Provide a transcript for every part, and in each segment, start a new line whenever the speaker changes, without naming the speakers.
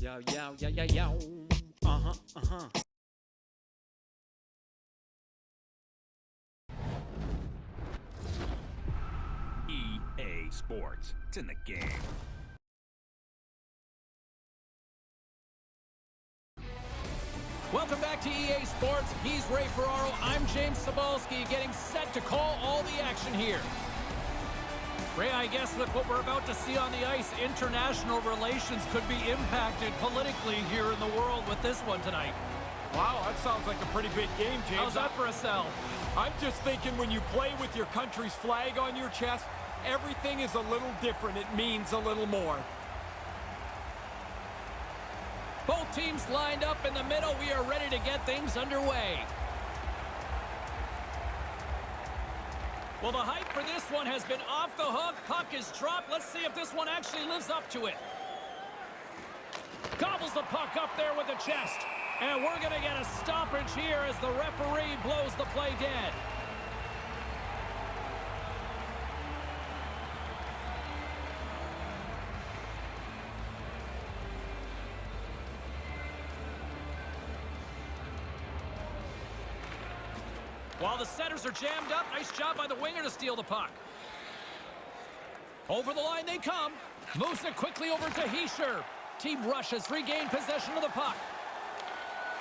Yo, yo, yo, yo, yo. Uh-huh.
EA Sports. It's in the game.
Welcome back to EA Sports. He's Ray Ferraro. I'm James Cebulski, getting set to call all the action here. Ray, I guess with what we're about to see on the ice, international relations could be impacted politically here in the world with this one tonight.
Wow, that sounds like a pretty big game, James.
How's that for a sell?
I'm just thinking when you play with your country's flag on your chest, everything is a little different. It means a little more.
Both teams lined up in the middle. We are ready to get things underway. Well, the hype for this one has been off the hook. Puck is dropped. Let's see if this one actually lives up to it. Gobbles the puck up there with the chest. And we're going to get a stoppage here as the referee blows the play dead. While the setters are jammed up, nice job by the winger to steal the puck. Over the line they come. Moves it quickly over to Hischier. Team rushes, regain possession of the puck.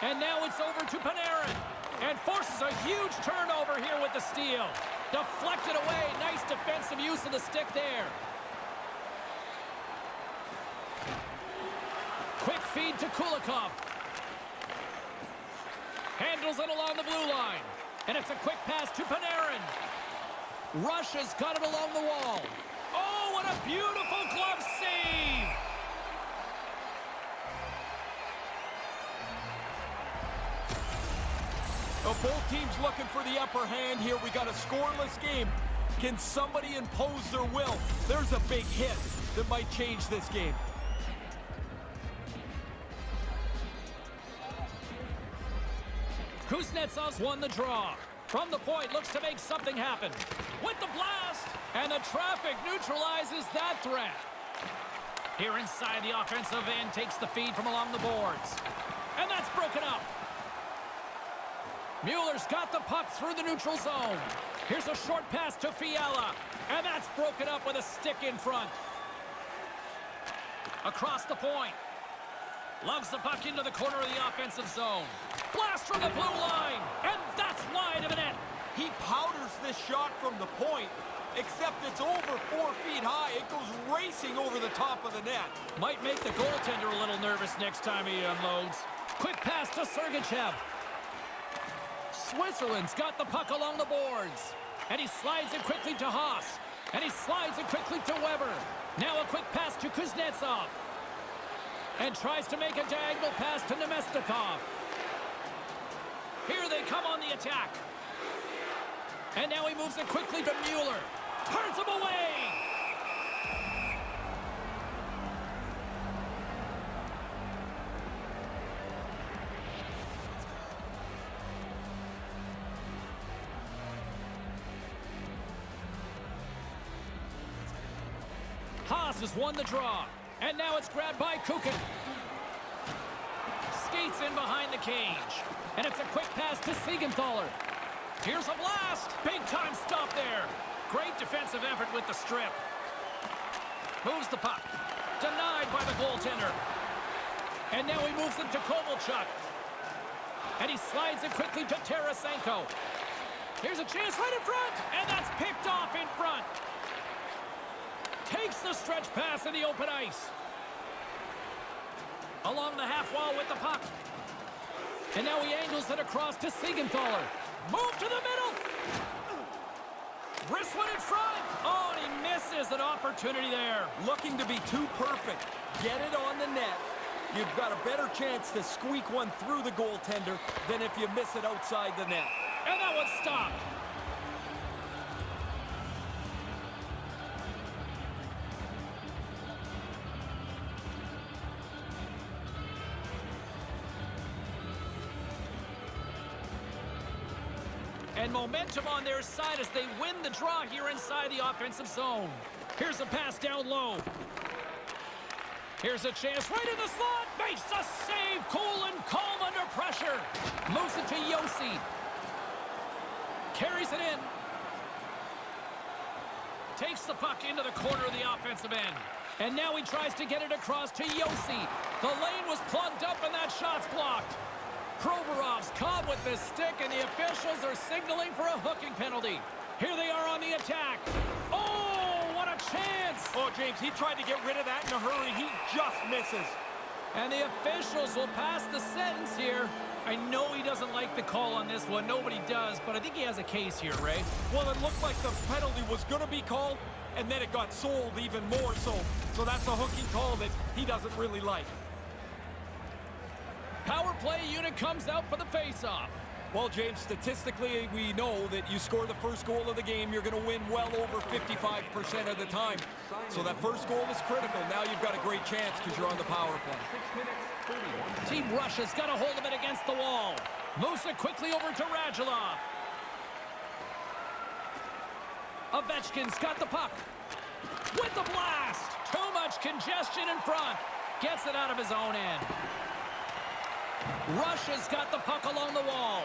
And now it's over to Panarin. And forces a huge turnover here with the steal. Deflected away. Nice defensive use of the stick there. Quick feed to Kulikov. Handles it along the blue line. And it's a quick pass to Panarin. Rush has got it along the wall. Oh, what a beautiful glove save!
Well, both teams looking for the upper hand here. We got a scoreless game. Can somebody impose their will? There's a big hit that might change this game.
Kuznetsov's won the draw. From the point, looks to make something happen. With the blast! And the traffic neutralizes that threat. Here inside the offensive end, takes the feed from along the boards. And that's broken up. Mueller's got the puck through the neutral zone. Here's a short pass to Fiala. And that's broken up with a stick in front. Across the point. Lugs the puck into the corner of the offensive zone. Blast from the blue line. And that's wide of the net.
He powders this shot from the point, except it's over 4 feet high. It goes racing over the top of the net.
Might make the goaltender a little nervous next time he unloads. Quick pass to Sergachev. Switzerland's got the puck along the boards. And he slides it quickly to Haas. And he slides it quickly to Weber. Now a quick pass to Kuznetsov. And tries to make a diagonal pass to Nemestikov. Here they come on the attack. And now he moves it quickly to Mueller. Turns him away. Haas has won the draw. And now it's grabbed by Kukin. Skates in behind the cage. And it's a quick pass to Siegenthaler. Here's a blast. Big-time stop there. Great defensive effort with the strip. Moves the puck. Denied by the goaltender. And now he moves it to Kovalchuk. And he slides it quickly to Tarasenko. Here's a chance right in front. And that's picked off in front. Takes the stretch pass in the open ice. Along the half wall with the puck. And now he angles it across to Siegenthaler. Move to the middle. Wrist one in front. Oh, and he misses an opportunity there.
Looking to be too perfect. Get it on the net. You've got a better chance to squeak one through the goaltender than if you miss it outside the net.
And that one's stopped. And momentum on their side as they win the draw here inside the offensive zone. Here's a pass down low. Here's a chance right in the slot. Makes the save. Cool and calm under pressure. Moves it to Yossi. Carries it in. Takes the puck into the corner of the offensive end. And now he tries to get it across to Yossi. The lane was plugged up and that shot's blocked. Provorov's caught with the stick and the officials are signaling for a hooking penalty. Here they are on the attack. Oh, what a chance!
Oh, James, he tried to get rid of that in a hurry. He just misses.
And the officials will pass the sentence here. I know he doesn't like the call on this one. Nobody does, but I think he has a case here, Ray.
Well, it looked like the penalty was going to be called, and then it got sold even more so. So that's a hooking call that he doesn't really like.
Power play unit comes out for the face-off.
Well, James, statistically, we know that you score the first goal of the game, you're going to win well over 55% of the time. So that first goal is critical. Now you've got a great chance because you're on the power play.
Team Russia's got a hold of it against the wall. Moves it quickly over to Radulov. Ovechkin's got the puck. With the blast! Too much congestion in front. Gets it out of his own end. Russia's got the puck along the wall.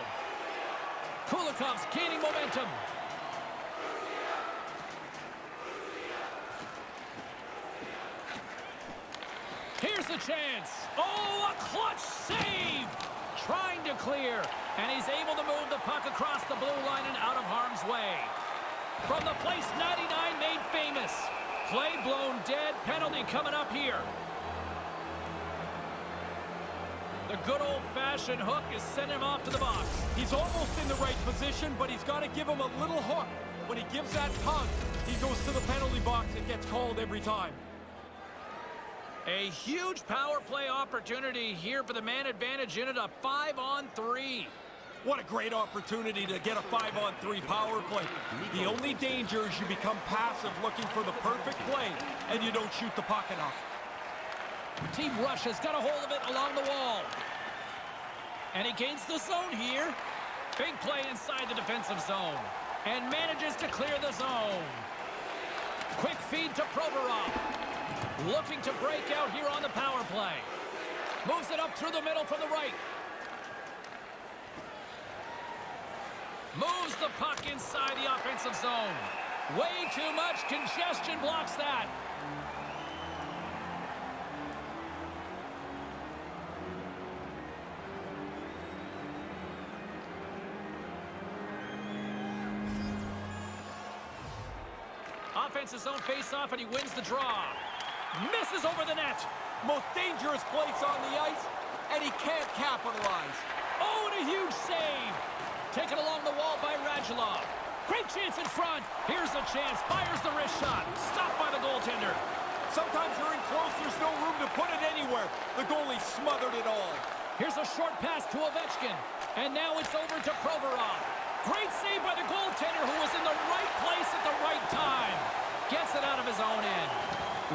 Kulikov's gaining momentum. Here's the chance. Oh, a clutch save! Trying to clear, and he's able to move the puck across the blue line and out of harm's way. From the place 99 made famous. Play blown dead, penalty coming up here. The good old-fashioned hook is sending him off to the box.
He's almost in the right position, but he's got to give him a little hook. When he gives that tug, he goes to the penalty box and gets called every time.
A huge power play opportunity here for the man advantage unit, a 5-on-3.
What a great opportunity to get a 5-on-3 power play. The only danger is you become passive looking for the perfect play and you don't shoot the puck enough.
Team Russia's got a hold of it along the wall. And he gains the zone here. Big play inside the defensive zone. And manages to clear the zone. Quick feed to Provorov. Looking to break out here on the power play. Moves it up through the middle from the right. Moves the puck inside the offensive zone. Way too much congestion blocks that. Offensive zone face-off, and he wins the draw. Misses over the net.
Most dangerous place on the ice, and he can't capitalize.
Oh, and a huge save. Taken along the wall by Radulov. Great chance in front. Here's a chance. Fires the wrist shot. Stopped by the goaltender.
Sometimes you're in close, there's no room to put it anywhere. The goalie smothered it all.
Here's a short pass to Ovechkin. And now it's over to Provorov. Great save by the goaltender who was in the right place at the right time. Gets it out of his own end.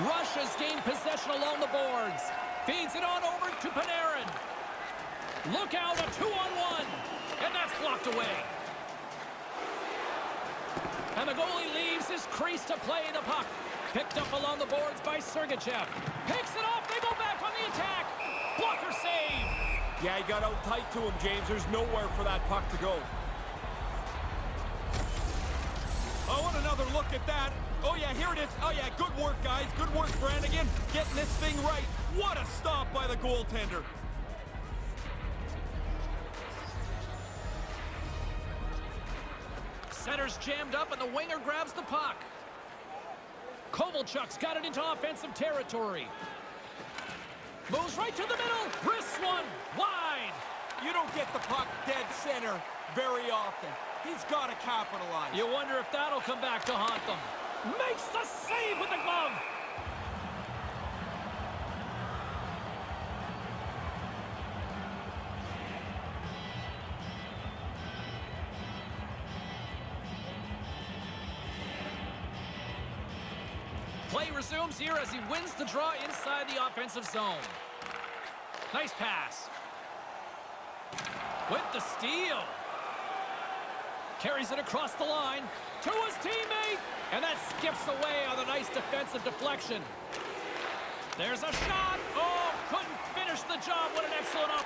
Russia's gained possession along the boards. Feeds it on over to Panarin. Look out, a 2-on-1. And that's blocked away. And the goalie leaves his crease to play the puck. Picked up along the boards by Sergachev. Picks it off, they go back on the attack. Blocker save.
Yeah, he got out tight to him, James. There's nowhere for that puck to go. Oh, and another look at that. Oh, yeah, here it is. Oh, yeah, good work, guys. Good work, Brannigan. Getting this thing right. What a stop by the goaltender.
Center's jammed up, and the winger grabs the puck. Kovalchuk's got it into offensive territory. Moves right to the middle. Wrists one. Wide.
You don't get the puck dead center very often. He's got to capitalize.
You wonder if that'll come back to haunt them. Makes the save with the glove. Play resumes here as he wins the draw inside the offensive zone. Nice pass. With the steal. Carries it across the line to his teammate. And that skips away on a nice defensive deflection. There's a shot.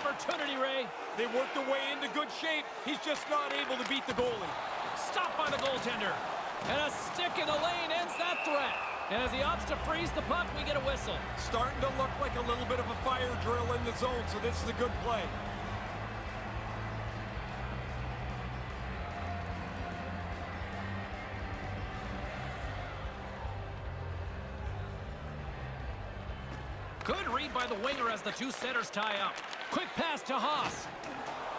opportunity, Ray.
They worked their way into good shape. He's just not able to beat the goalie.
Stopped by the goaltender. And a stick in the lane ends that threat. And as he opts to freeze the puck, we get a whistle.
Starting to look like a little bit of a fire drill in the zone, so this is a good play.
Good read by the winger as the two centers tie up. Quick pass to Haas.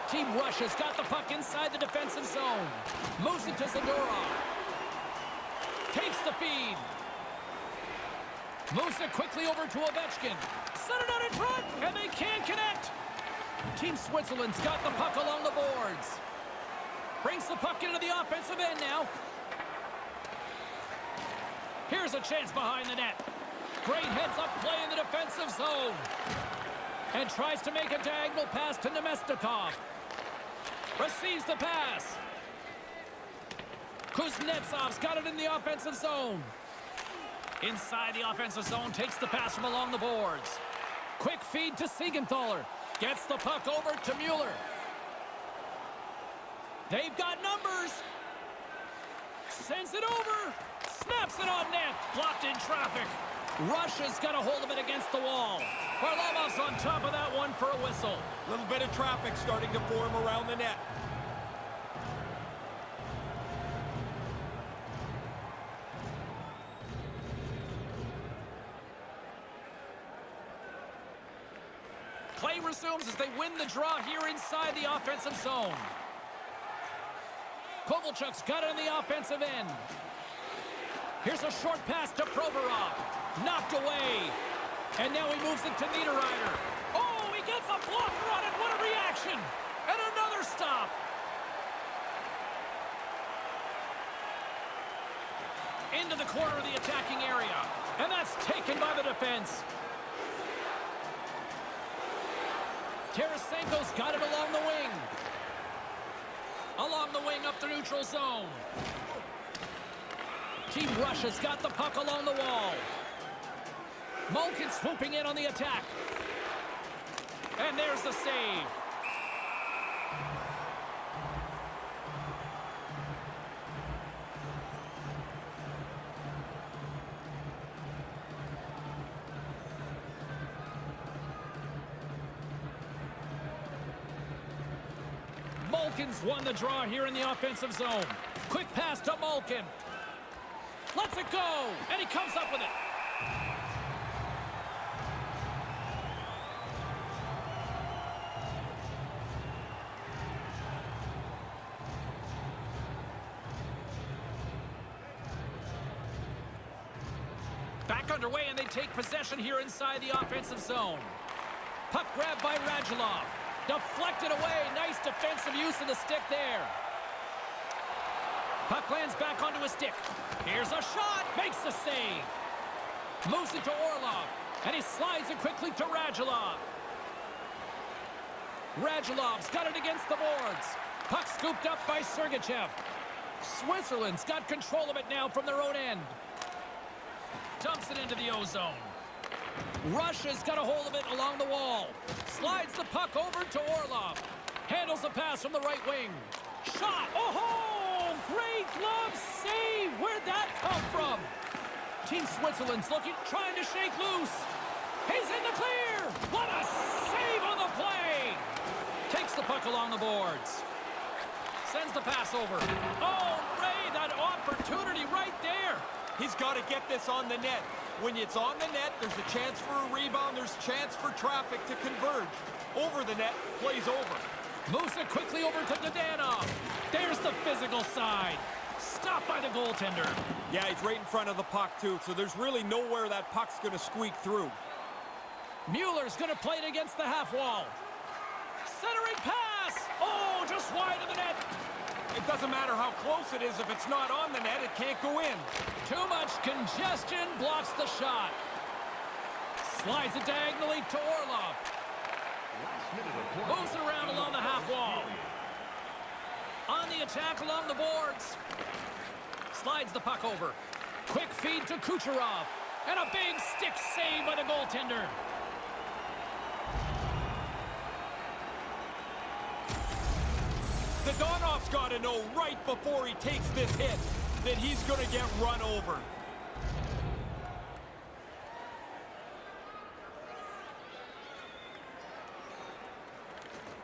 Team Russia's got the puck inside the defensive zone. Moves it to Zadorov. Takes the feed. Moves it quickly over to Ovechkin. Set it out in front, and they can't connect. Team Switzerland's got the puck along the boards. Brings the puck into the offensive end now. Here's a chance behind the net. Great heads-up play in the defensive zone. And tries to make a diagonal pass to Nemestikov. Receives the pass. Kuznetsov's got it in the offensive zone. Inside the offensive zone, takes the pass from along the boards. Quick feed to Siegenthaler. Gets the puck over to Mueller. They've got numbers. Sends it over. Snaps it on net. Blocked in traffic. Russia's got a hold of it against the wall. Varlamov's on top of that one for a whistle.
A little bit of traffic starting to form around the net.
Play resumes as they win the draw here inside the offensive zone. Kovalchuk's got it in the offensive end. Here's a short pass to Provorov. Knocked away. And now he moves it to Niederreiter. Oh, he gets a blocker on it. What a reaction. And another stop. Into the corner of the attacking area. And that's taken by the defense. Tarasenko's got it along the wing. Along the wing up the neutral zone. Team Russia's got the puck along the wall. Malkin swooping in on the attack. And there's the save. Malkin's won the draw here in the offensive zone. Quick pass to Malkin. Lets it go, and he comes up with it. Back underway, and they take possession here inside the offensive zone. Puck grabbed by Radulov. Deflected away. Nice defensive use of the stick there. Puck lands back onto his stick. Here's a shot. Makes the save. Moves it to Orlov. And he slides it quickly to Radulov. Radulov's got it against the boards. Puck scooped up by Sergachev. Switzerland's got control of it now from their own end. Dumps it into the O-zone. Russia's got a hold of it along the wall. Slides the puck over to Orlov. Handles the pass from the right wing. Shot. Oh, great glove save. Where'd that come from? Team Switzerland's looking, trying to shake loose. He's in the clear. What a save on the play. Takes the puck along the boards. Sends the pass over. Oh, Ray, that opportunity right there.
He's got to get this on the net. When it's on the net, there's a chance for a rebound. There's a chance for traffic to converge. Over the net, plays over.
Moves it quickly over to Dadonov. There's the physical side. Stopped by the goaltender.
Yeah, he's right in front of the puck, too, so there's really nowhere that puck's going to squeak through.
Mueller's going to play it against the half wall. Centering pass. Oh, just wide of the net.
It doesn't matter how close it is. If it's not on the net, it can't go in.
Too much congestion blocks the shot. Slides it diagonally to Orlov. Moves it around along the half wall. On the attack along the boards. Slides the puck over. Quick feed to Kucherov. And a big stick save by the goaltender.
The Donoff's got to know right before he takes this hit that he's going to get run over.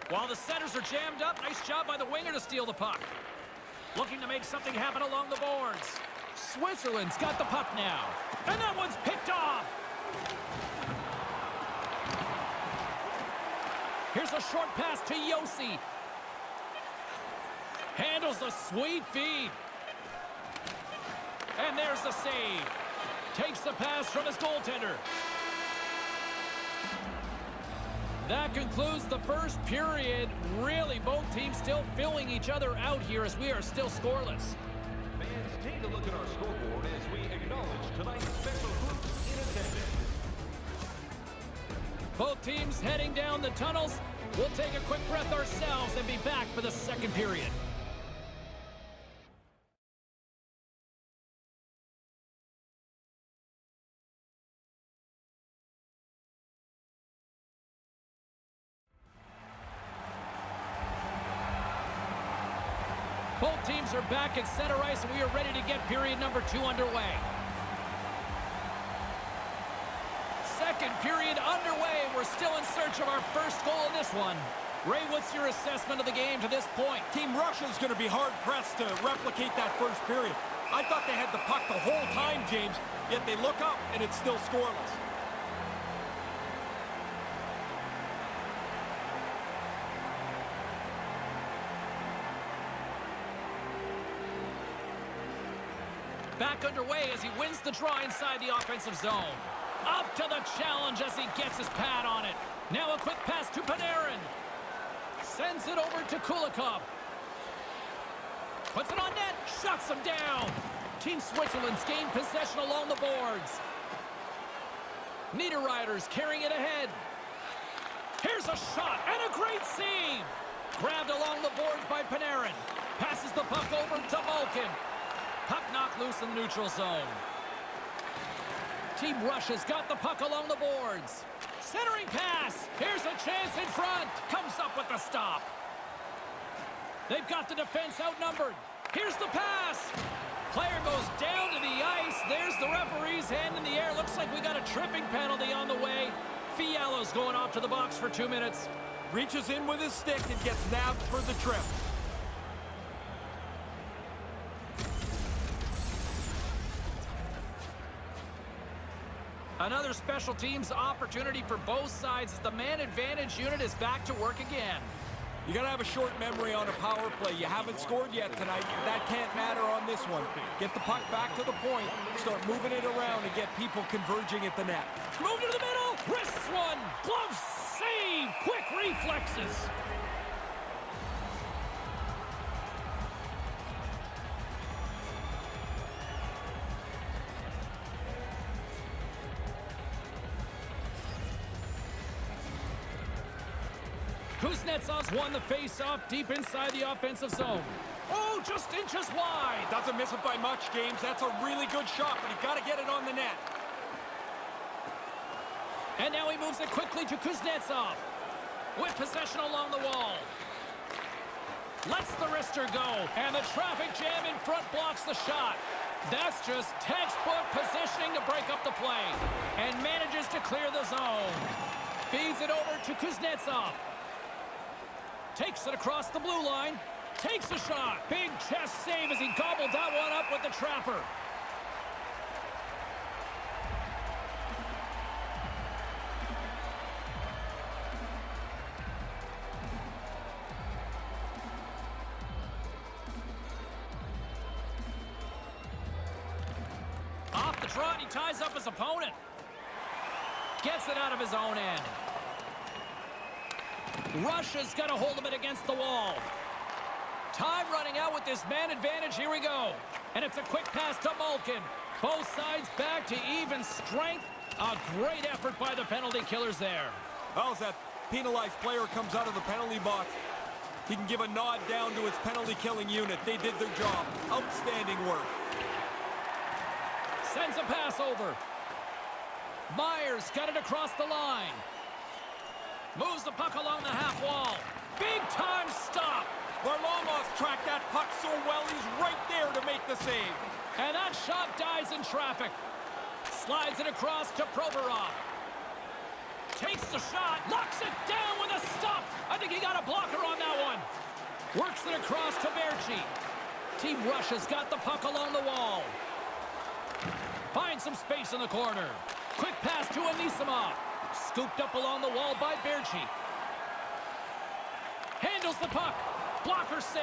While the centers are jammed up, nice job by the winger to steal the puck. Looking to make something happen along the boards. Switzerland's got the puck now. And that one's picked off. Here's a short pass to Yossi. Handles a sweet feed. And there's the save. Takes the pass from his goaltender. That concludes the first period. Really, both teams still filling each other out here as we are still scoreless.
Fans, take a look at our scoreboard as we acknowledge tonight's special groups in attendance.
Both teams heading down the tunnels. We'll take a quick breath ourselves and be back for the second period. Both teams are back at center ice, and we are ready to get period number 2 underway. Second period underway. We're still in search of our first goal in this one. Ray, what's your assessment of the game to this point?
Team Russia's going to be hard-pressed to replicate that first period. I thought they had the puck the whole time, James, yet they look up, and it's still scoreless.
Back underway as he wins the draw inside the offensive zone. Up to the challenge as he gets his pad on it. Now a quick pass to Panarin. Sends it over to Kulikov. Puts it on net. Shuts him down. Team Switzerland's gained possession along the boards. Niederreiter's carrying it ahead. Here's a shot and a great save. Grabbed along the boards by Panarin. Passes the puck over to Malkin. Puck knocked loose in the neutral zone. Team Russia's got the puck along the boards. Centering pass. Here's a chance in front. Comes up with the stop. They've got the defense outnumbered. Here's the pass. Player goes down to the ice. There's the referee's hand in the air. Looks like we got a tripping penalty on the way. Fiala's going off to the box for 2 minutes.
Reaches in with his stick and gets nabbed for the trip.
Another special teams opportunity for both sides as the man advantage unit is back to work again.
You got to have a short memory on a power play. You haven't scored yet tonight. That can't matter on this one. Get the puck back to the point, start moving it around, and get people converging at the net.
Move to the middle. Wrists one. Glove save. Quick reflexes. Kuznetsov's won the face-off deep inside the offensive zone. Oh, just inches wide.
Doesn't miss it by much, James. That's a really good shot, but you got to get it on the net.
And now he moves it quickly to Kuznetsov. With possession along the wall. Lets the wrister go. And the traffic jam in front blocks the shot. That's just textbook positioning to break up the play. And manages to clear the zone. Feeds it over to Kuznetsov. Takes it across the blue line. Takes a shot. Big chest save as he gobbled that one up with the trapper. Off the trot, he ties up his opponent. Gets it out of his own end. Russia's got a hold of it against the wall. Time running out with this man advantage. Here we go. And it's a quick pass to Malkin. Both sides back to even strength. A great effort by the penalty killers there.
Well, as that penalized player comes out of the penalty box, he can give a nod down to his penalty-killing unit. They did their job. Outstanding work.
Sends a pass over. Myers got it across the line. Moves the puck along the half wall. Big time stop.
Varlamov tracked that puck so well, he's right there to make the save.
And that shot dies in traffic. Slides it across to Provorov. Takes the shot, locks it down with a stop. I think he got a blocker on that one. Works it across to Berchi. Team Russia's got the puck along the wall. Finds some space in the corner. Quick pass to Anisimov. Scooped up along the wall by Berchi. Handles the puck. Blocker save.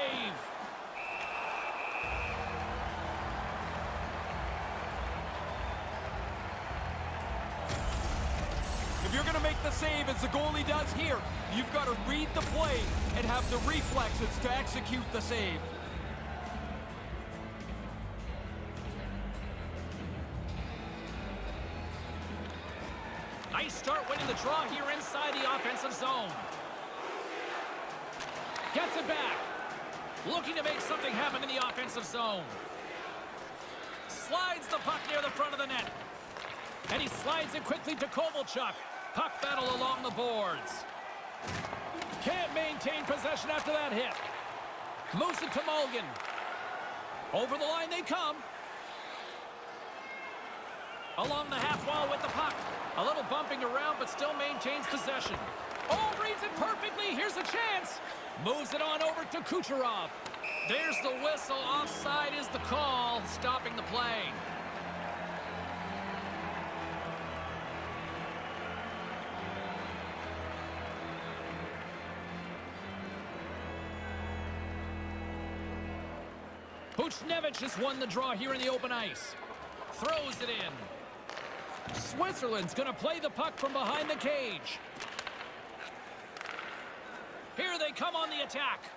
If you're going to make the save as the goalie does here, you've got to read the play and have the reflexes to execute the save.
Nice start winning the draw here inside the offensive zone. Gets it back. Looking to make something happen in the offensive zone. Slides the puck near the front of the net. And he slides it quickly to Kovalchuk. Puck battle along the boards. Can't maintain possession after that hit. Moves it to Mulligan. Over the line they come. Along the half wall with the puck. A little bumping around, but still maintains possession. Oh, reads it perfectly. Here's a chance. Moves it on over to Kucherov. There's the whistle. Offside is the call, stopping the play. Buchnevich has won the draw here in the open ice. Throws it in. Switzerland's going to play the puck from behind the cage. Here they come on the attack.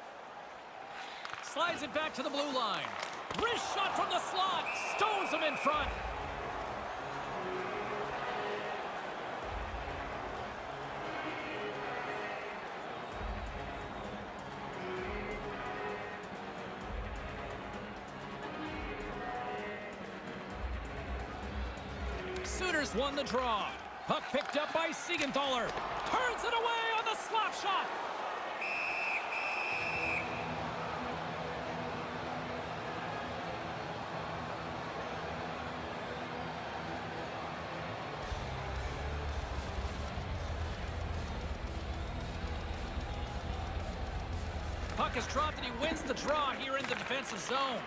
Slides it back to the blue line. Wrist shot from the slot. Stones him in front. Sooners won the draw. Puck picked up by Siegenthaler. Turns it away on the slap shot. Puck is dropped and he wins the draw here in the defensive zone.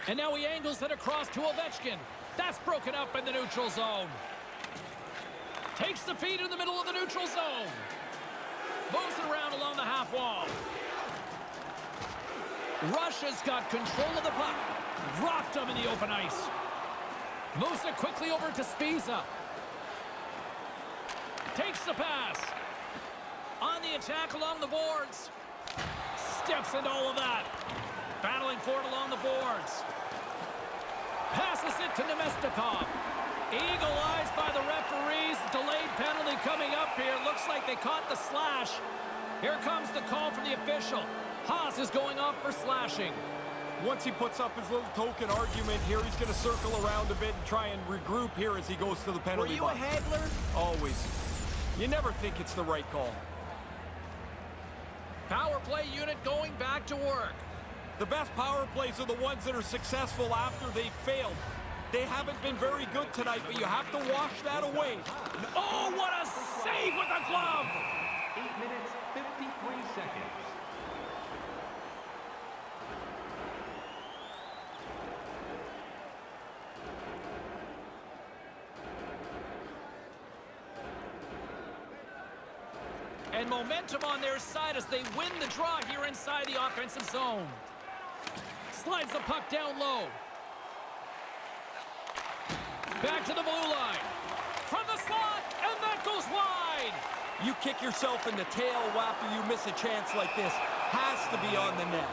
And now he angles it across to Ovechkin. That's broken up in the neutral zone. Takes the feed in the middle of the neutral zone. Moves it around along the half wall. Russia's got control of the puck. Rocked him in the open ice. Moves it quickly over to Spiza. Takes the pass. On the attack along the boards. Steps into all of that. Battling for it along the boards. Passes it to Nemestikov. Eagle eyes by the referees. Delayed penalty coming up here. Looks like they caught the slash. Here comes the call from the official. Haas is going off for slashing.
Once he puts up his little token argument here, he's going to circle around a bit and try and regroup here as he goes to the penalty box.
Were you a haggler?
Always. You never think it's the right call.
Power play unit going back to work.
The best power plays are the ones that are successful after they've failed. They haven't been very good tonight, but you have to wash that away.
Oh, what a save with the glove!
8 minutes, 53 seconds.
And momentum on their side as they win the draw here inside the offensive zone. Slides the puck down low. Back to the blue line. From the slot, and that goes wide.
You kick yourself in the tail after you miss a chance like this. Has to be on the net.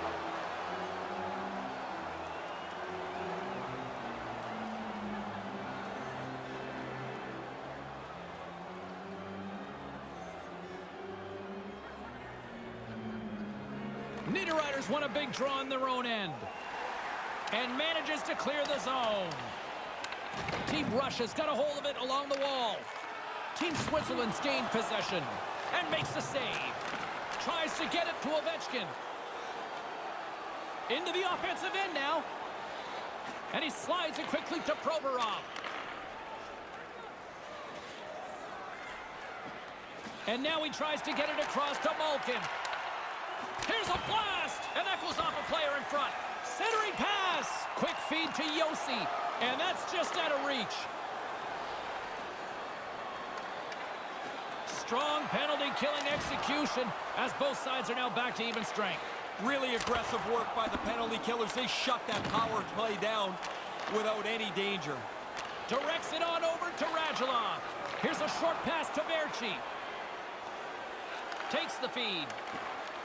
Niederreiter's won a big draw on their own end. And manages to clear the zone. Team Russia's got a hold of it along the wall. Team Switzerland's gained possession and makes the save. Tries to get it to Ovechkin. Into the offensive end now. And he slides it quickly to Provorov. And now he tries to get it across to Malkin. Here's a blast! And that goes off a player in front. Centering pass! Quick feed to Yossi. And that's just out of reach. Strong penalty-killing execution as both sides are now back to even strength.
Really aggressive work by the penalty killers. They shut that power play down without any danger.
Directs it on over to Radulov. Here's a short pass to Berchi. Takes the feed.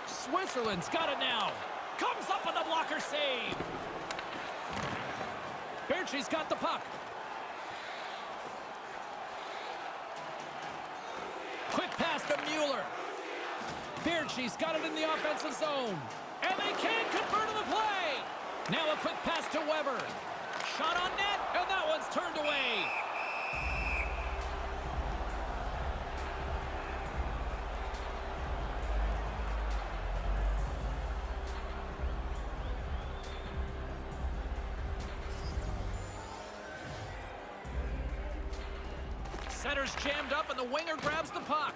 Switzerland's got it now. Comes up with the blocker save. Berchi's got the puck. Quick pass to Mueller. Berchi's got it in the offensive zone. And they can't convert to the play. Now a quick pass to Weber. Shot on net, and that one's turned away. Center's jammed up, and the winger grabs the puck.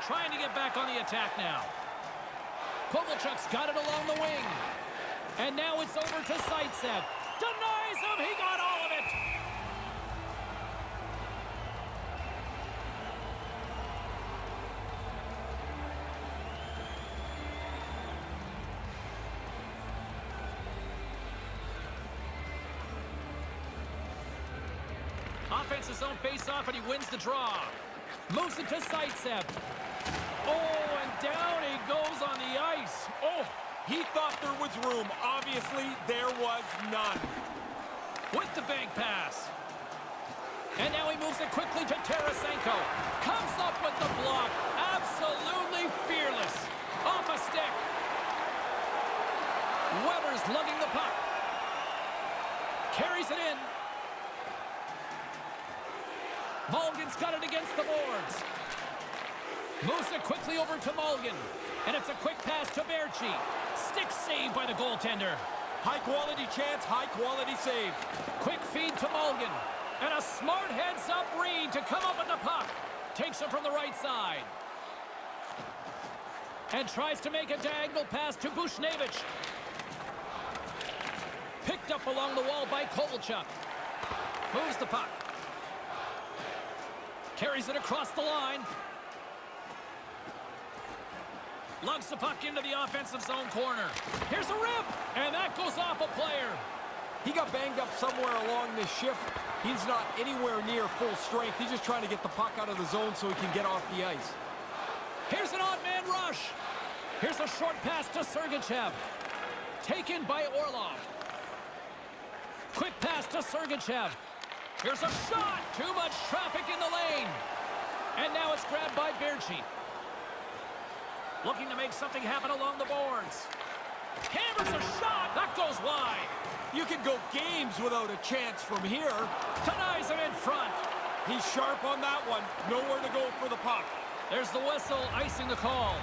Trying to get back on the attack now. Kovalchuk's got it along the wing. And now it's over to Zaitsev. Denies him, he got all of it. Offensive zone face-off, and he wins the draw. Moves it to Zaitsev. Oh, and down he goes on the ice.
Oh, he thought there was room. Obviously, there was none.
With the bank pass. And now he moves it quickly to Tarasenko. Comes up with the block. Absolutely fearless. Off a stick. Weber's lugging the puck. Carries it in. Malgin's got it against the boards. Moves it quickly over to Malgin. And it's a quick pass to Berchi. Stick save by the goaltender.
High-quality chance, high-quality save.
Quick feed to Malgin. And a smart heads-up read to come up with the puck. Takes it from the right side. And tries to make a diagonal pass to Bushnevich. Picked up along the wall by Kovalchuk. Moves the puck. Carries it across the line. Lugs the puck into the offensive zone corner. Here's a rip, and that goes off a player.
He got banged up somewhere along this shift. He's not anywhere near full strength. He's just trying to get the puck out of the zone so he can get off the ice.
Here's an odd man rush. Here's a short pass to Sergachev. Taken by Orlov. Quick pass to Sergachev. Here's a shot. Too much traffic in the lane. And now it's grabbed by Berchi. Looking to make something happen along the boards. Hammers a shot. That goes wide.
You can go games without a chance from here.
Denies him in front.
He's sharp on that one. Nowhere to go for the puck.
There's the whistle, icing the call.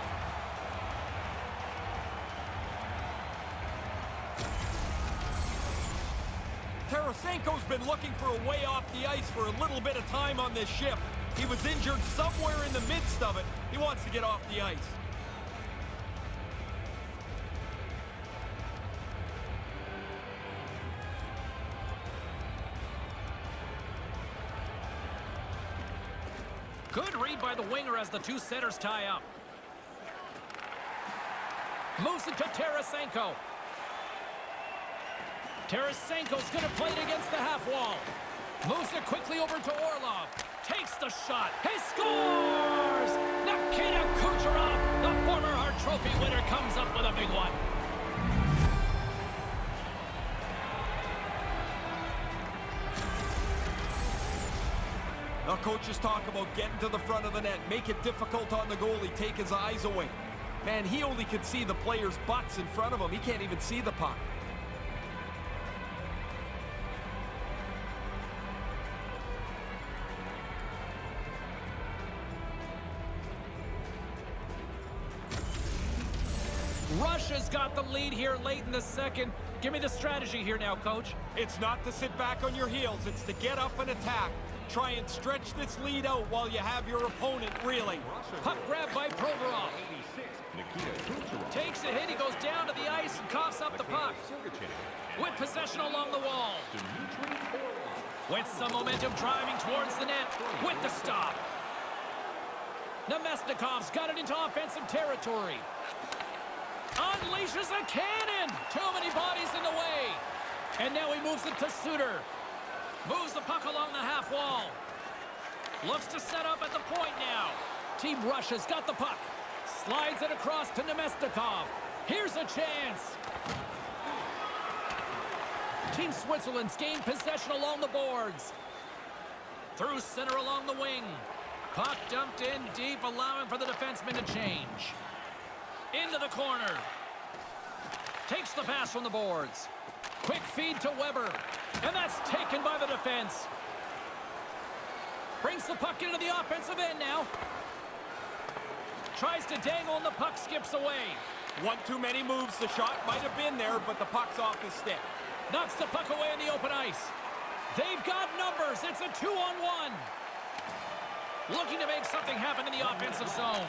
Tarasenko's been looking for a way off the ice for a little bit of time on this shift. He was injured somewhere in the midst of it. He wants to get off the ice.
Good read by the winger as the two centers tie up. Moves it to Tarasenko. Tarasenko's going to play it against the half wall. Moves it quickly over to Orlov. Takes the shot. He scores! Nikita Kucherov, the former Hart Trophy winner, comes up with a big one.
Now coaches talk about getting to the front of the net, make it difficult on the goalie, take his eyes away. Man, he only can see the players' butts in front of him. He can't even see the puck.
Russia's got the lead here late in the second. Give me the strategy here now, Coach.
It's not to sit back on your heels. It's to get up and attack. Try and stretch this lead out while you have your opponent reeling.
Puck grab by Provorov. Takes a hit, he goes down to the ice and coughs up the puck. With possession along the wall. With some momentum driving towards the net. With the stop. Nemesnikov's got it into offensive territory. Unleashes a cannon. Too many bodies in the way. And now he moves it to Suter. Moves the puck along the half wall. Looks to set up at the point now. Team Russia's got the puck. Slides it across to Nemesnikov. Here's a chance. Team Switzerland's gained possession along the boards. Through center along the wing. Puck dumped in deep, allowing for the defenseman to change. Into the corner. Takes the pass from the boards. Quick feed to Weber. And that's taken by the defense. Brings the puck into the offensive end now. Tries to dangle and the puck skips away.
One too many moves. The shot might have been there, but the puck's off his stick.
Knocks the puck away in the open ice. They've got numbers. It's a 2-on-1. Looking to make something happen in the offensive zone.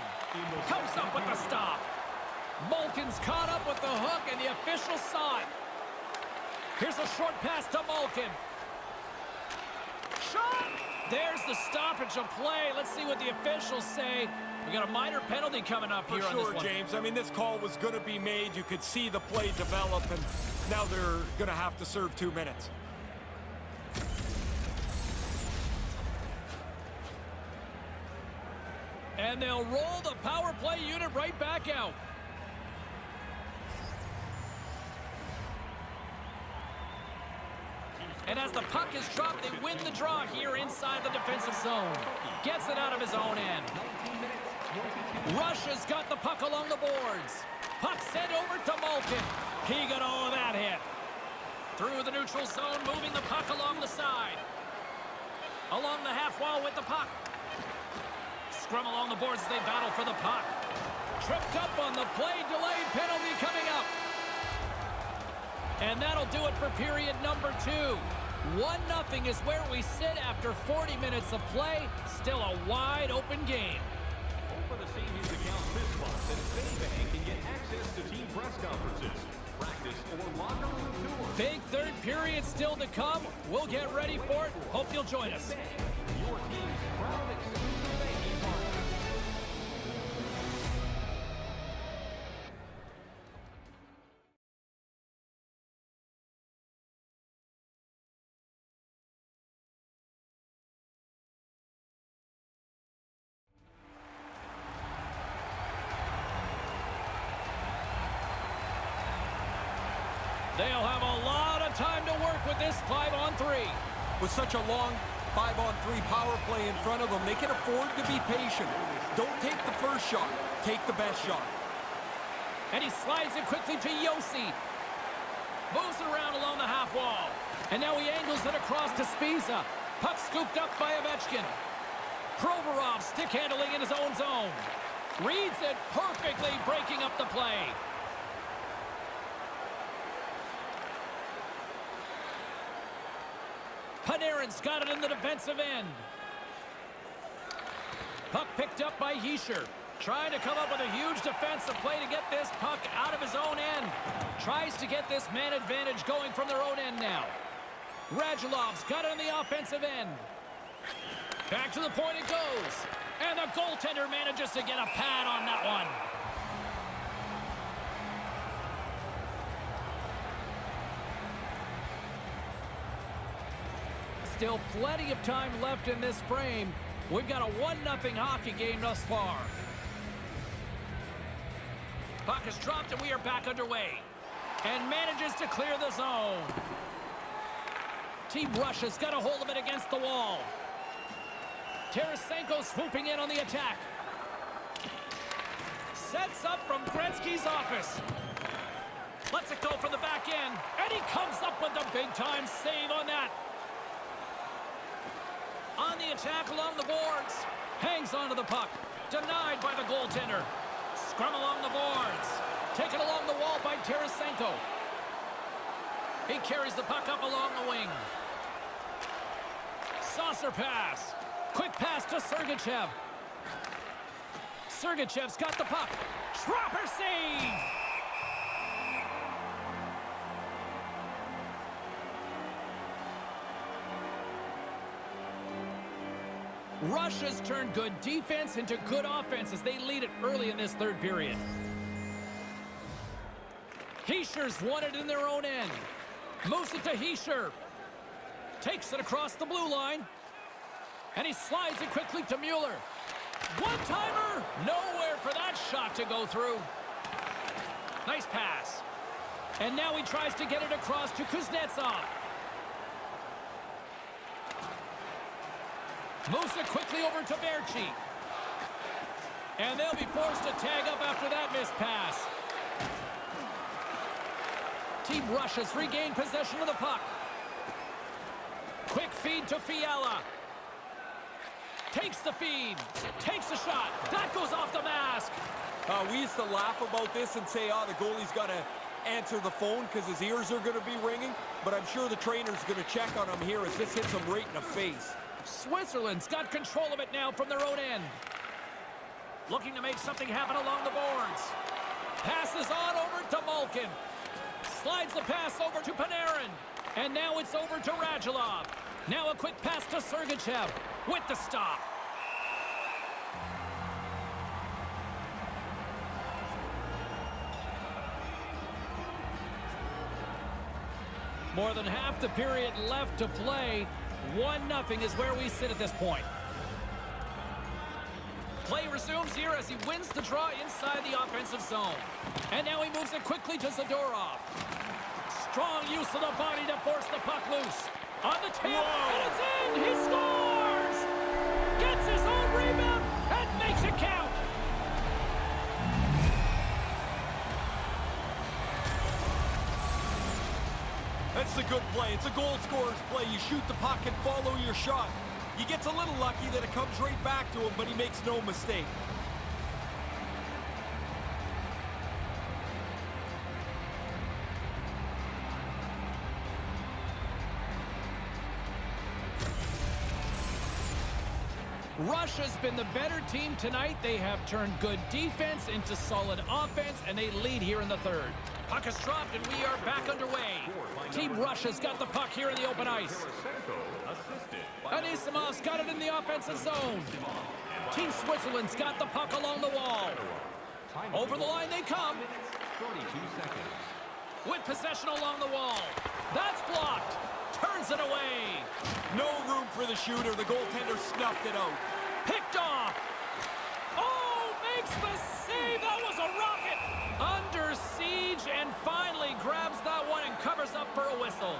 Comes up with the stop. Malkin's caught up with the hook, and the official saw it. Here's a short pass to Malkin. Shot! There's the stoppage of play. Let's see what the officials say. We got a minor penalty coming up here on this one.
For sure, James. I mean, this call was going to be made. You could see the play develop, and now they're going to have to serve 2 minutes.
And they'll roll the power play unit right back out. And as the puck is dropped, they win the draw here inside the defensive zone. Gets it out of his own end. Russia's got the puck along the boards. Puck sent over to Malkin. He got all of that hit. Through the neutral zone, moving the puck along the side. Along the half wall with the puck. Scrum along the boards as they battle for the puck. Tripped up on the play, delayed penalty coming up. And that'll do it for period number 2. 1-0 is where we sit after 40 minutes of play. Still a wide open game.
For the savings account this month, and Citibank can get access to team press conferences, practice, or locker room tours.
Big third period still to come. We'll get ready for it. Hope you'll join us.
Your team's proud exclusive banking partner.
They'll have a lot of time to work with this 5-on-3.
With such a long 5-on-3 power play in front of them, they can afford to be patient. Don't take the first shot. Take the best shot.
And he slides it quickly to Yossi. Moves it around along the half wall. And now he angles it across to Spiza. Puck scooped up by Ovechkin. Provorov stick handling in his own zone. Reads it perfectly, breaking up the play. Panarin's got it in the defensive end. Puck picked up by Hischier. Trying to come up with a huge defensive play to get this puck out of his own end. Tries to get this man advantage going from their own end now. Radulov's got it on the offensive end. Back to the point it goes. And the goaltender manages to get a pad on that one. Still plenty of time left in this frame. We've got a 1-0 hockey game thus far. Puck is dropped and we are back underway. And manages to clear the zone. Team Russia's got a hold of it against the wall. Tarasenko swooping in on the attack. Sets up from Gretzky's office. Lets it go from the back end. And he comes up with a big-time save on that. On the attack along the boards. Hangs onto the puck. Denied by the goaltender. Scrum along the boards. Taken along the wall by Tarasenko. He carries the puck up along the wing. Saucer pass. Quick pass to Sergachev. Sergachev's got the puck. Trapper save! Russia's turned good defense into good offense as they lead it early in this third period. Heischer's won it in their own end. Moves it to Heischer. Takes it across the blue line. And he slides it quickly to Mueller. One-timer! Nowhere for that shot to go through. Nice pass. And now he tries to get it across to Kuznetsov. Moves it quickly over to Berchi. And they'll be forced to tag up after that missed pass. Team Russia's regained possession of the puck. Quick feed to Fiala. Takes the feed. Takes the shot. That goes off the mask.
We used to laugh about this and say, the goalie's got to answer the phone because his ears are going to be ringing. But I'm sure the trainer's going to check on him here as this hits him right in the face.
Switzerland's got control of it now from their own end. Looking to make something happen along the boards. Passes on over to Malkin. Slides the pass over to Panarin. And now it's over to Radulov. Now a quick pass to Sergachev with the stop. More than half the period left to play. 1-0 is where we sit at this point. Play resumes here as he wins the draw inside the offensive zone. And now he moves it quickly to Zadorov. Strong use of the body to force the puck loose. On the tip, and it's in! He scores! Gets his own rebound and makes it count!
That's a good play. It's a goal scorer's play. You shoot the puck and follow your shot. He gets a little lucky that it comes right back to him, but he makes no mistake.
Russia's been the better team tonight. They have turned good defense into solid offense, and they lead here in the third. Puck is dropped, and we are back underway. Team Russia's got the puck here in the open ice. Anisimov's got it in the offensive zone. Team Switzerland's got the puck along the wall. Over the line they come. With possession along the wall. That's blocked. Turns it away.
No room for the shooter. The goaltender snuffed it out.
Picked off. Oh, makes the save. That was a rocket. Under siege and finally grabs that one and covers up for a whistle.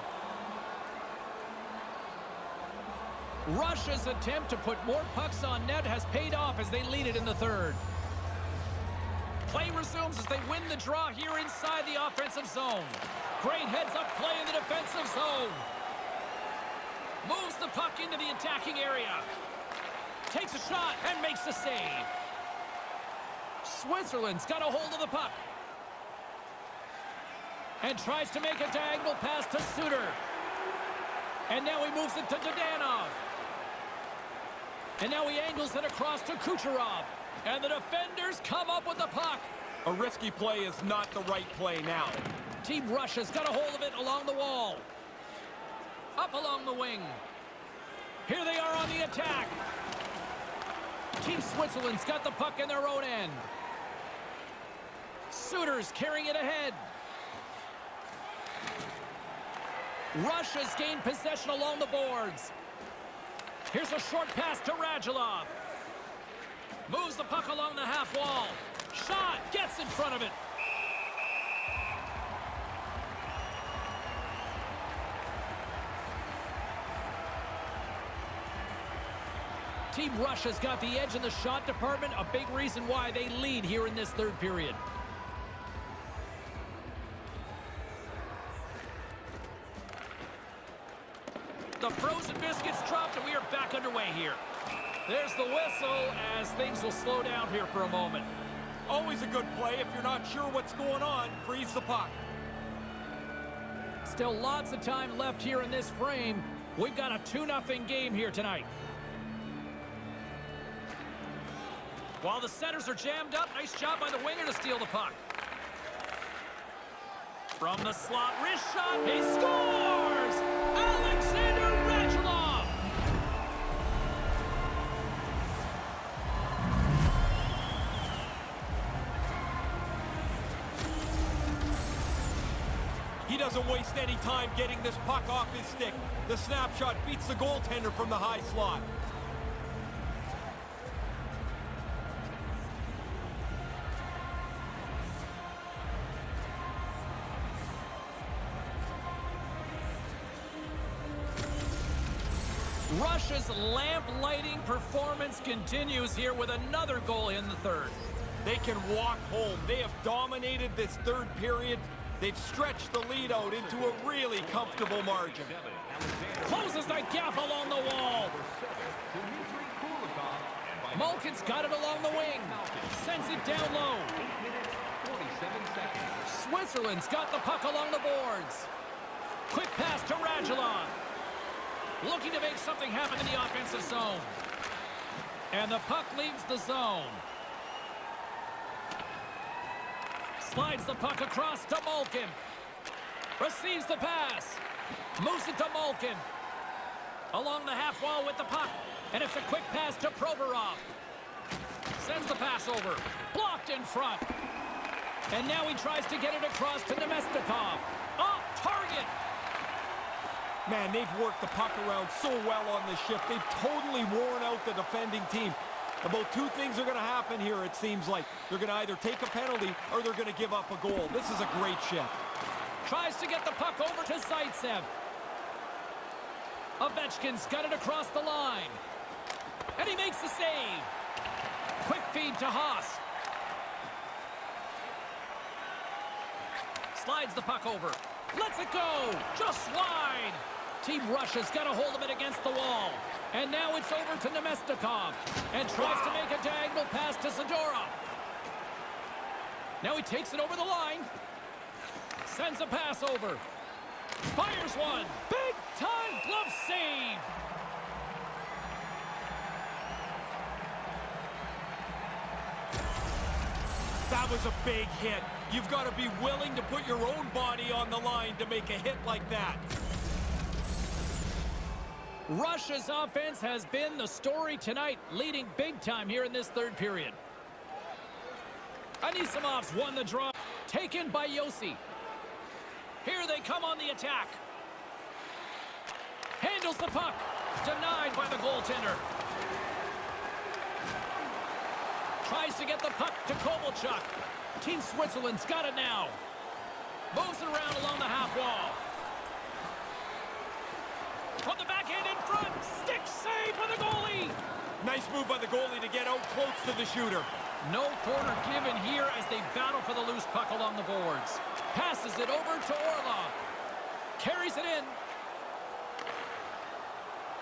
Russia's attempt to put more pucks on net has paid off as they lead it in the third. Play resumes as they win the draw here inside the offensive zone. Great heads-up play in the defensive zone. Moves the puck into the attacking area. Takes a shot and makes the save. Switzerland's got a hold of the puck. And tries to make a diagonal pass to Suter. And now he moves it to Dodanov. And now he angles it across to Kucherov. And the defenders come up with the puck.
A risky play is not the right play now.
Team Russia's got a hold of it along the wall. Up along the wing. Here they are on the attack. Team Switzerland's got the puck in their own end. Suter's carrying it ahead. Russia's gained possession along the boards. Here's a short pass to Radulov. Moves the puck along the half wall. Shot, gets in front of it. Team Russia's got the edge in the shot department, a big reason why they lead here in this third period. The frozen biscuits dropped, and we are back underway here. There's the whistle as things will slow down here for a moment.
Always a good play. If you're not sure what's going on, freeze the puck.
Still lots of time left here in this frame. We've got a 2-0 game here tonight. While the centers are jammed up, nice job by the winger to steal the puck. From the slot, wrist shot, he scores! Alexander Radulov!
He doesn't waste any time getting this puck off his stick. The snapshot beats the goaltender from the high slot.
Russia's lamp-lighting performance continues here with another goal in the third.
They can walk home. They have dominated this third period. They've stretched the lead out into a really comfortable margin.
Closes the gap along the wall. Malkin's got it along the wing. Sends it down low. Switzerland's got the puck along the boards. Quick pass to Radulov. Looking to make something happen in the offensive zone. And the puck leaves the zone. Slides the puck across to Malkin. Receives the pass. Moves it to Malkin. Along the half wall with the puck. And it's a quick pass to Provorov. Sends the pass over. Blocked in front. And now he tries to get it across to Nemestikov. Off target.
Man, they've worked the puck around so well on this shift. They've totally worn out the defending team. About two things are going to happen here, it seems like. They're going to either take a penalty or they're going to give up a goal. This is a great shift.
Tries to get the puck over to Zaitsev. Ovechkin's got it across the line. And he makes the save. Quick feed to Haas. Slides the puck over. Lets it go. Just wide. Team Russia's got a hold of it against the wall. And now it's over to Nemestikov. And tries to make a diagonal pass to Zadorov. Now he takes it over the line. Sends a pass over. Fires one. Big time glove save.
That was a big hit. You've got to be willing to put your own body on the line to make a hit like that.
Russia's offense has been the story tonight, leading big time here in this third period. Anissimov's won the draw. Taken by Yossi. Here they come on the attack. Handles the puck. Denied by the goaltender. Tries to get the puck to Kovalchuk. Team Switzerland's got it now. Moves it around along the half wall. On the backhand in front. Stick save by the goalie.
Nice move by the goalie to get out close to the shooter.
No corner given here as they battle for the loose puck along the boards. Passes it over to Orlov. Carries it in.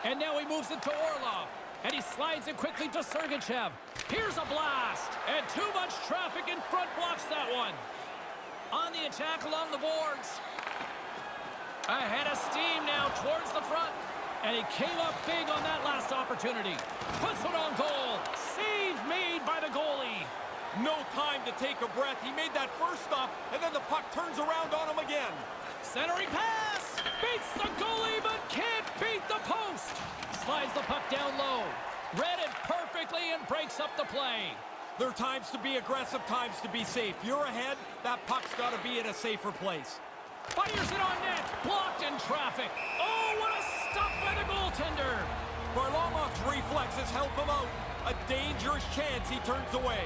And now he moves it to Orlov. And he slides it quickly to Sergachev. Here's a blast. And too much traffic in front blocks that one. On the attack along the boards. Ahead of steam now towards the front. And he came up big on that last opportunity. Puts it on goal. Save made by the goalie.
No time to take a breath. He made that first stop, and then the puck turns around on him again.
Centering pass. Beats the goalie, but can't beat the post. Slides the puck down low. Read it perfectly and breaks up the play.
There are times to be aggressive, times to be safe. You're ahead, that puck's got to be in a safer place.
Fires it on net. Blocked in traffic. Oh, what a stop by the goaltender.
Varlamov's reflexes help him out. A dangerous chance he turns away.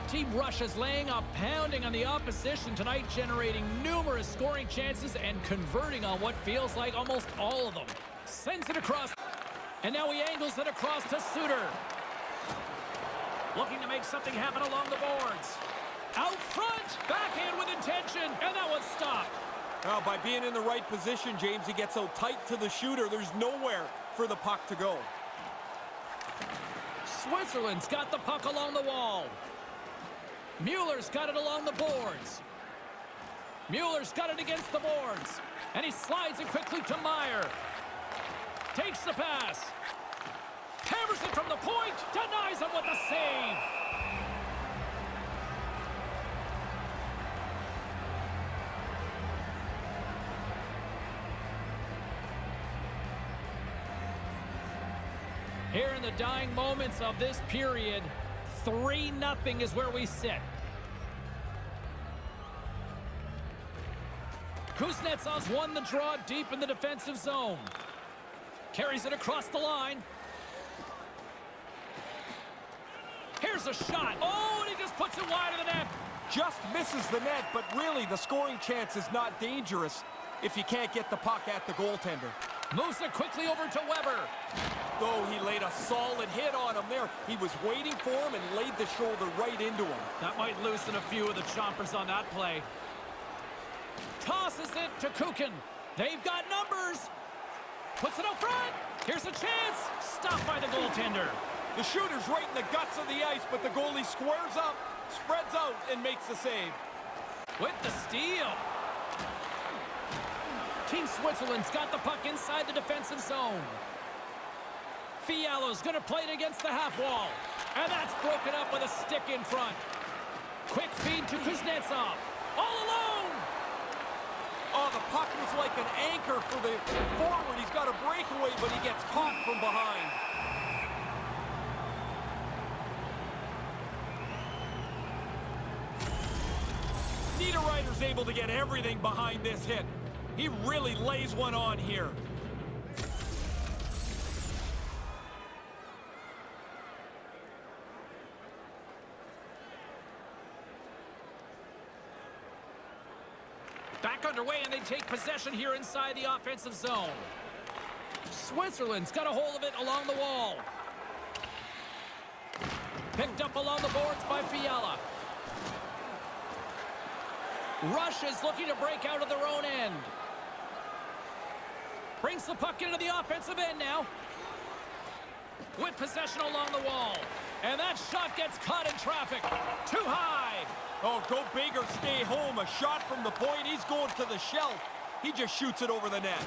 Team Russia's laying a pounding on the opposition tonight, generating numerous scoring chances and converting on what feels like almost all of them. Sends it across. And now he angles it across to Suter. Looking to make something happen along the boards. Out front, backhand with intention, and that one's stopped.
Now, by being in the right position, James, he gets so tight to the shooter, there's nowhere for the puck to go.
Switzerland's got the puck along the wall. Mueller's got it along the boards. Mueller's got it against the boards. And he slides it quickly to Meyer. Takes the pass. Hammers it from the point. Denies him with the save. Here in the dying moments of this period, 3-0 is where we sit. Kuznetsov's won the draw deep in the defensive zone. Carries it across the line. Here's a shot. Oh, and he just puts it wide of the net.
Just misses the net, but really the scoring chance is not dangerous if you can't get the puck at the goaltender.
Moves it quickly over to Weber.
Though he laid a solid hit on him there. He was waiting for him and laid the shoulder right into him.
That might loosen a few of the chompers on that play. Tosses it to Kukin. They've got numbers. Puts it up front. Here's a chance. Stopped by the goaltender.
The shooter's right in the guts of the ice, but the goalie squares up, spreads out, and makes the save.
With the steal. Team Switzerland's got the puck inside the defensive zone. Fiala's going to play it against the half wall. And that's broken up with a stick in front. Quick feed to Kuznetsov. All alone.
Oh, the puck was like an anchor for the forward. He's got a breakaway, but he gets caught from behind. Niederreiter's able to get everything behind this hit. He really lays one on here.
Back underway, and they take possession here inside the offensive zone. Switzerland's got a hold of it along the wall. Picked up along the boards by Fiala. Russia's looking to break out of their own end. Brings the puck into the offensive end now. With possession along the wall. And that shot gets caught in traffic. Too high.
Oh, go big or stay home. A shot from the point. He's going to the shelf. He just shoots it over the net.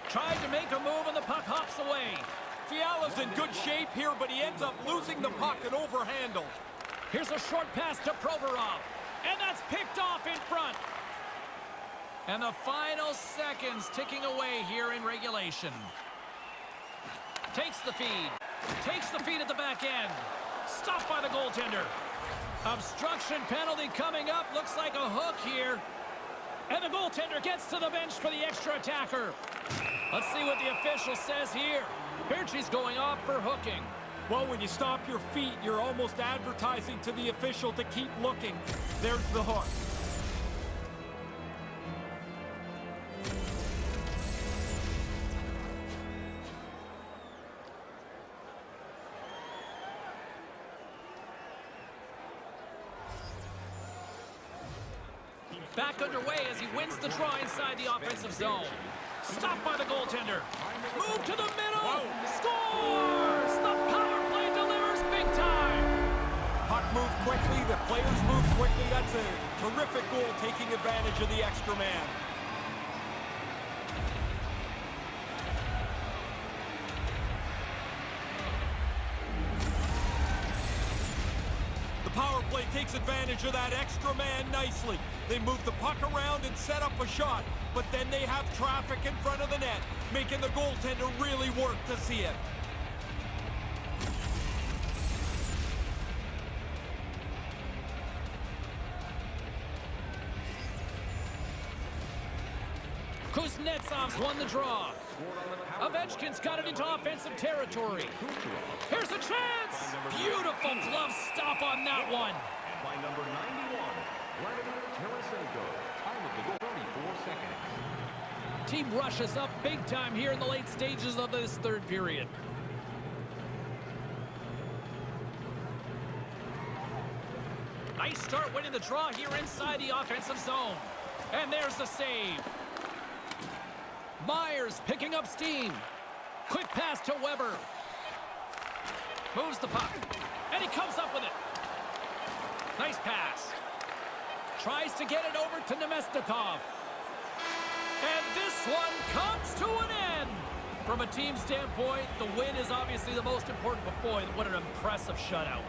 Tried to make a move and the puck hops away.
Fiala's in good shape here, but he ends up losing the puck and overhandled.
Here's a short pass to Provorov. And that's picked off in front. And the final seconds ticking away here in regulation. Takes the feed. Takes the feed at the back end. Stopped by the goaltender. Obstruction penalty coming up. Looks like a hook here. And the goaltender gets to the bench for the extra attacker. Let's see what the official says here. Birchie's going off for hooking.
Well, when you stop your feet, you're almost advertising to the official to keep looking. There's the hook.
Back underway as he wins the draw inside the offensive zone. Stopped by the goaltender. Move to the middle. Scores! The power play delivers big time.
Puck moved quickly. The players moved quickly. That's a terrific goal, taking advantage of the extra man. The power play takes advantage of that extra man nicely. They move the puck around and set up a shot, but then they have traffic in front of the net, making the goaltender really work to see it.
Kuznetsov's won the draw. Ovechkin's got it into offensive territory. Here's a chance! Beautiful glove stop on that one.
And by number 91, Vladimir Tarasenko. Time of the goal, 34 seconds.
Team Russia's up big time here in the late stages of this third period. Nice start winning the draw here inside the offensive zone. And there's the save. Myers picking up steam. Quick pass to Weber. Moves the puck. And he comes up with it. Nice pass. Tries to get it over to Nemestikov. And this one comes to an end. From a team standpoint, the win is obviously the most important, but boy, what an impressive shutout.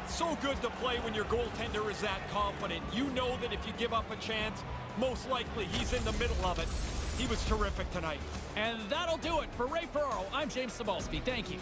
So good to play when your goaltender is that confident. You know that if you give up a chance, most likely he's in the middle of it. He was terrific tonight.
And that'll do it. For Ray Ferraro, I'm James Cybulski. Thank you.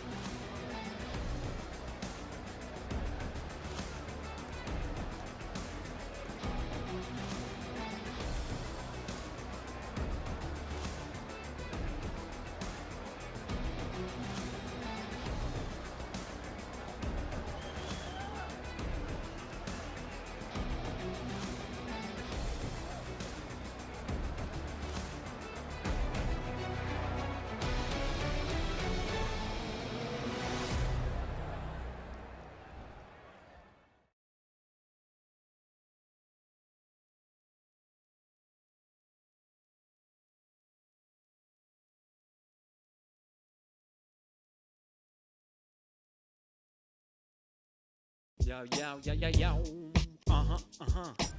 Yo, yo, yo, yo, yo. Uh-huh, uh-huh.